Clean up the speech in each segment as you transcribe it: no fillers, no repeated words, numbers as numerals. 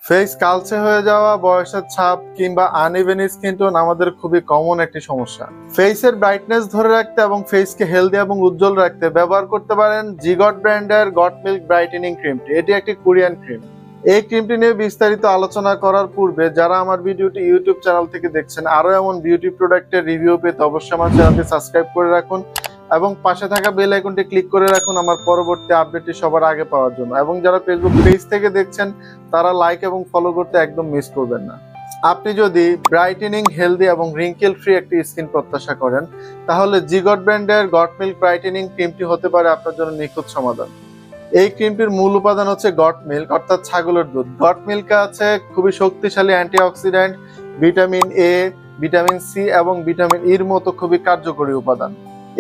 Face কালচে হয়ে যাওয়া, বয়সের ছাপ কিংবা আনইভেন স্কিন টোন আমাদের খুবই কমন একটি সমস্যা। ফেসের ব্রাইটনেস ধরে রাখতে এবং ফেসকে হেলদি এবং উজ্জ্বল রাখতে ব্যবহার করতে পারেন জিগট ব্র্যান্ডের গট মিল্ক ব্রাইটেনিং ক্রিমটি। এটি একটি কোরিয়ান ক্রিম। এই ক্রিমটি নিয়ে বিস্তারিত আলোচনা করার পূর্বে যারা আমার ভিডিওটি ইউটিউব চ্যানেল থেকে দেখছেন, আরো এমন বিউটি প্রোডাক্টের রিভিউ পেতে অবশ্যই আমার চ্যানেলটি সাবস্ক্রাইব করে রাখুন এবং পাশে থাকা বেল আইকনটি ক্লিক করে রাখুন আমার পরবর্তী আপডেটটি সবার আগে পাওয়ার জন্য। এবং যারা ফেসবুক পেজ থেকে দেখছেন তারা লাইক এবং ফলো করতে একদম মিস করবেন না। আপনি যদি ব্রাইটেনিং, হেলদি এবং রিঙ্কেল ফ্রি একটি স্কিন প্রত্যাশা করেন, তাহলে জিগট ব্র্যান্ডের গট মিল্ক ব্রাইটেনিং ক্রিমটি হতে পারে আপনার জন্য নিখুঁত সমাধান। এই ক্রিমটির মূল উপাদান হচ্ছে গট মিল্ক, অর্থাৎ ছাগলের দুধ। গট মিল্কে আছে খুবই শক্তিশালী antioxidant, vitamin A, vitamin C এবং ভিটামিন ইর মতো খুবই কার্যকরী উপাদান।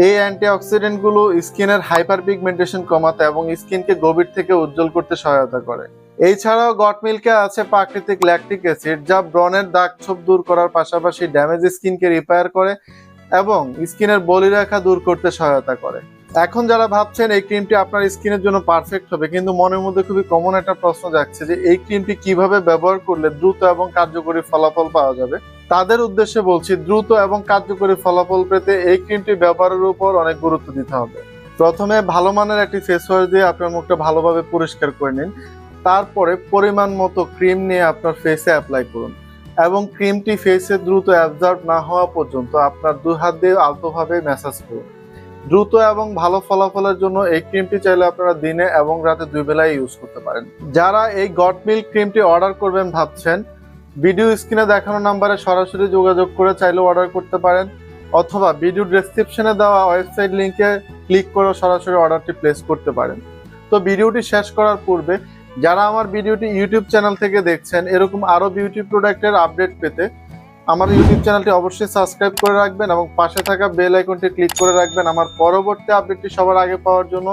এই অ্যান্টিঅক্সিডেন্ট গুলো স্কিনের হাইপার পিগমেন্টেশন কমাতে এবং স্কিনকে গভীর থেকে উজ্জ্বল করতে সহায়তা করে। এছাড়াও গট মিল্কে আছে প্রাকৃতিক ল্যাকটিক অ্যাসিড, যা ব্রণের দাগ ছোপ দূর করার পাশাপাশি ড্যামেজ স্কিনকে রিপেয়ার করে এবং স্কিনের বলিরেখা দূর করতে সহায়তা করে। এখন যারা ভাবছেন এই ক্রিমটি আপনার স্কিনের জন্য পারফেক্ট হবে, কিন্তু মনের মধ্যে খুবই কমন একটা প্রশ্ন জাগছে যে এই ক্রিমটি কিভাবে ব্যবহার করলে দ্রুত এবং কার্যকরী ফলাফল পাওয়া যাবে, তাদের উদ্দেশ্যে বলছি, দ্রুত এবং কার্যকরী ফলাফল পেতে এই ক্রিমটি ব্যবহারের উপর অনেক গুরুত্ব দিতে হবে। প্রথমে ভালো মানের একটি ফেস ওয়াশ দিয়ে আপনার মুখটা ভালোভাবে পরিষ্কার করে নিন। তারপরে পরিমাণ মতো ক্রিম নিয়ে আপনার ফেসে অ্যাপ্লাই করুন এবং ক্রিমটি ফেসে দ্রুত অ্যাবজর্ব না হওয়া পর্যন্ত আপনার দুই হাত দিয়ে আলতোভাবে ম্যাসাজ করুন। দ্রুত এবং ভালো ফলাফলের জন্য এই ক্রিমটি চাইলে আপনারা দিনে এবং রাতে দুই বেলায় ইউজ করতে পারেন। যারা এই গট মিল্ক ক্রিমটি অর্ডার করবেন ভাবছেন, ভিডিও স্ক্রিনে দেখানো নাম্বারে সরাসরি যোগাযোগ করে চাইলে অর্ডার করতে পারেন, অথবা ভিডিও ডেসক্রিপশনে দেওয়া ওয়েবসাইট লিংকে ক্লিক করে সরাসরি অর্ডারটি প্লেস করতে পারেন। তো ভিডিওটি শেষ করার পূর্বে যারা আমার ভিডিওটি ইউটিউব চ্যানেল থেকে দেখছেন, এরকম আরো বিউটি প্রোডাক্টের আপডেট পেতে আমার ইউটিউব চ্যানেলটি অবশ্যই সাবস্ক্রাইব করে রাখবেন এবং পাশে থাকা বেল আইকনটি ক্লিক করে রাখবেন আমার পরবর্তী আপডেটটি সবার আগে পাওয়ার জন্য।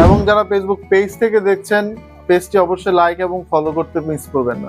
এবং যারা ফেসবুক পেজ থেকে দেখছেন, পেজটি অবশ্যই লাইক এবং ফলো করতে মিস করবেন না।